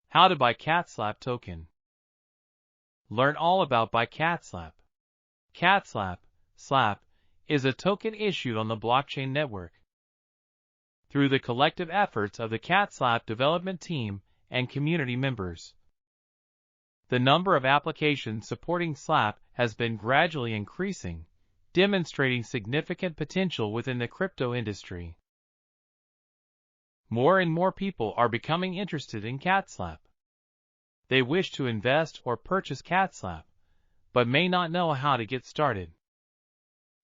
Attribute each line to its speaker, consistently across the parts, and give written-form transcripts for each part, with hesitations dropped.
Speaker 1: How to buy CatSlap token. Learn all about buy CatSlap. CatSlap is a token issued on the blockchain network. Through the collective efforts of the CatSlap development team and community members, the number of applications supporting SLAP has been gradually increasing, demonstrating significant potential within the crypto industry. More and more people are becoming interested in CatSlap. They wish to invest or purchase CatSlap, but may not know how to get started.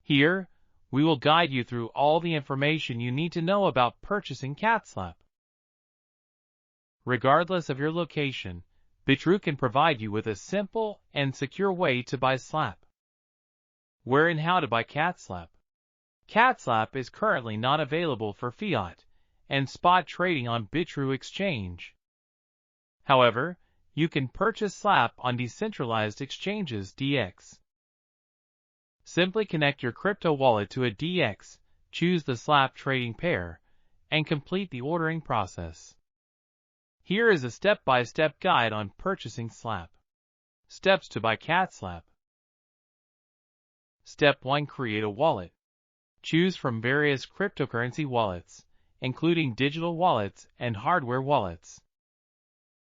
Speaker 1: Here, we will guide you through all the information you need to know about purchasing CatSlap. Regardless of your location, Bitrue can provide you with a simple and secure way to buy SLAP. Where and how to buy CatSlap. CatSlap is currently not available for fiat and spot trading on Bitrue exchange. However, you can purchase SLAP on decentralized exchanges (DX). Simply connect your crypto wallet to a DX, choose the SLAP trading pair, and complete the ordering process. Here is a step-by-step guide on purchasing SLAP. Steps to buy CatSlap. Step 1. Create a wallet. Choose from various cryptocurrency wallets, including digital wallets and hardware wallets.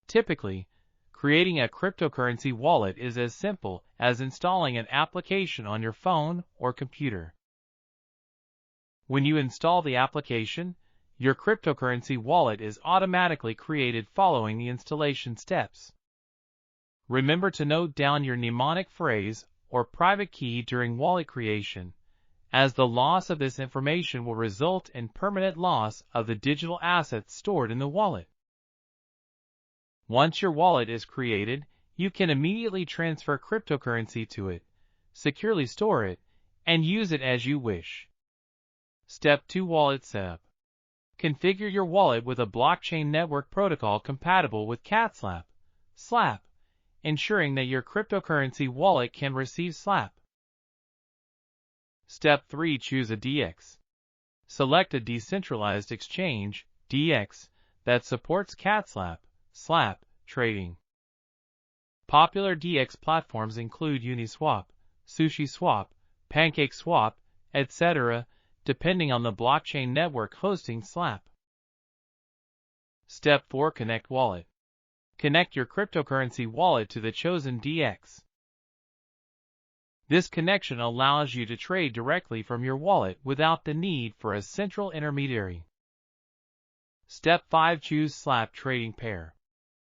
Speaker 1: Typically, creating a cryptocurrency wallet is as simple as installing an application on your phone or computer. When you install the application, your cryptocurrency wallet is automatically created following the installation steps. Remember to note down your mnemonic phrase or private key during wallet creation, as the loss of this information will result in permanent loss of the digital assets stored in the wallet. Once your wallet is created, you can immediately transfer cryptocurrency to it, securely store it, and use it as you wish. Step 2. Wallet setup. Configure your wallet with a blockchain network protocol compatible with CatSlap, SLAP, ensuring that your cryptocurrency wallet can receive SLAP. Step 3. Choose a DX. Select a decentralized exchange, DX, that supports CatSlap, SLAP, trading. Popular DX platforms include Uniswap, SushiSwap, PancakeSwap, etc., depending on the blockchain network hosting SLAP. Step 4. Connect wallet. Connect your cryptocurrency wallet to the chosen DX. This connection allows you to trade directly from your wallet without the need for a central intermediary. Step 5. Choose SLAP trading pair.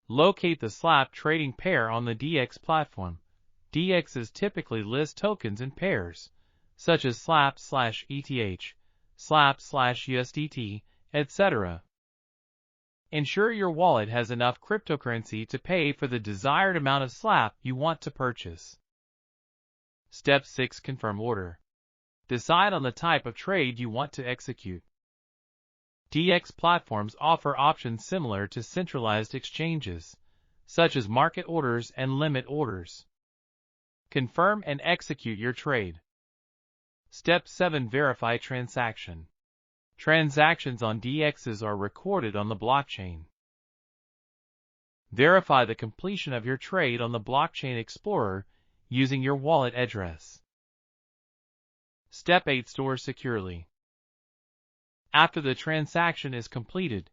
Speaker 1: Locate the SLAP trading pair on the DX platform. DXs typically list tokens in pairs, such as SLAP/ETH, SLAP/USDT, etc. Ensure your wallet has enough cryptocurrency to pay for the desired amount of SLAP you want to purchase. Step 6. Confirm order. Decide on the type of trade you want to execute. DX platforms offer options similar to centralized exchanges, such as market orders and limit orders. Confirm and execute your trade. Step 7. Verify transaction. Transactions on DXs are recorded on the blockchain. Verify the completion of your trade on the Blockchain Explorer using your wallet address. Step 8. Store securely. After the transaction is completed,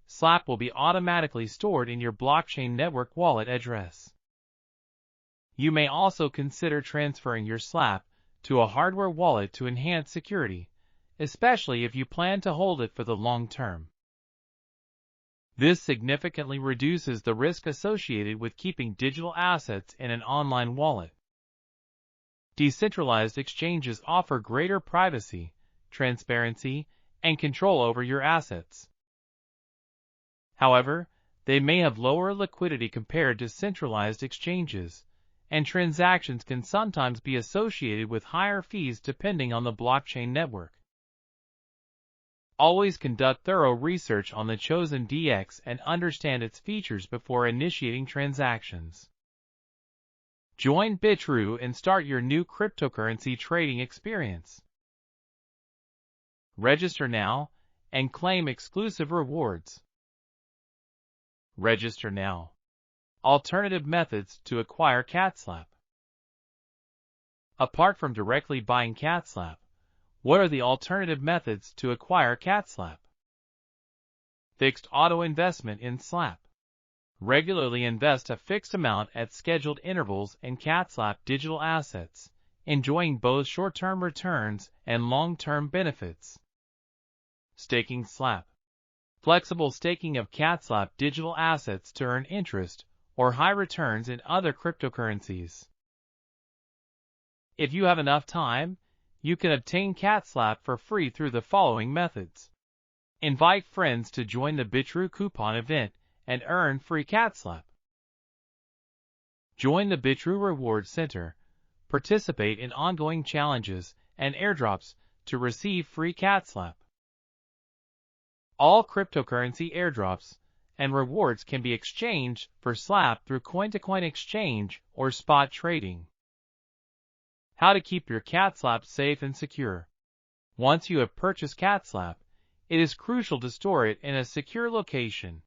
Speaker 1: SLAP will be automatically stored in your blockchain network wallet address. You may also consider transferring your SLAP to a hardware wallet to enhance security, especially if you plan to hold it for the long term. This significantly reduces the risk associated with keeping digital assets in an online wallet. Decentralized exchanges offer greater privacy, transparency, and control over your assets. However, they may have lower liquidity compared to centralized exchanges, and transactions can sometimes be associated with higher fees depending on the blockchain network. Always conduct thorough research on the chosen DX and understand its features before initiating transactions. Join Bitrue and start your new cryptocurrency trading experience. Register now and claim exclusive rewards. Register now. Alternative methods to acquire CatSlap. Apart from directly buying CatSlap, what are the alternative methods to acquire CatSlap? Fixed auto investment in SLAP. Regularly invest a fixed amount at scheduled intervals in CatSlap digital assets, enjoying both short-term returns and long-term benefits. Staking SLAP. Flexible staking of CatSlap digital assets to earn interest or high returns in other cryptocurrencies. If you have enough time, you can obtain CatSlap for free through the following methods. Invite friends to join the Bitrue coupon event and earn free CatSlap. Join the Bitrue Reward Center. Participate in ongoing challenges and airdrops to receive free CatSlap. All cryptocurrency airdrops and rewards can be exchanged for SLAP through coin-to-coin exchange or spot trading. How to keep your CatSlap safe and secure. Once you have purchased CatSlap, it is crucial to store it in a secure location.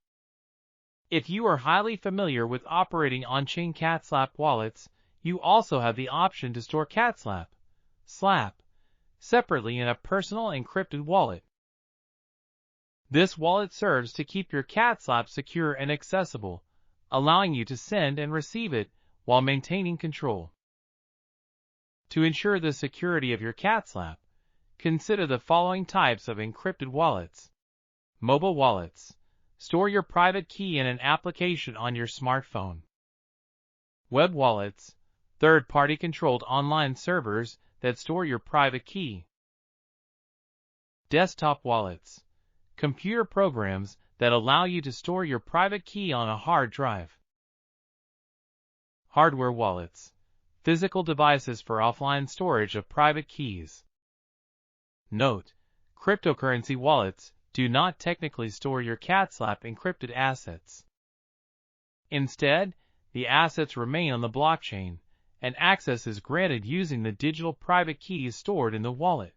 Speaker 1: If you are highly familiar with operating on-chain CatSlap wallets, you also have the option to store CatSlap, SLAP, separately in a personal encrypted wallet. This wallet serves to keep your CatSlap secure and accessible, allowing you to send and receive it while maintaining control. To ensure the security of your CatSlap, consider the following types of encrypted wallets. Mobile wallets. Store your private key in an application on your smartphone. Web wallets. Third-party controlled online servers that store your private key. Desktop wallets. Computer programs that allow you to store your private key on a hard drive. Hardware wallets. Physical devices for offline storage of private keys. Note: cryptocurrency wallets do not technically store your CatSlap encrypted assets. Instead, the assets remain on the blockchain, and access is granted using the digital private keys stored in the wallet.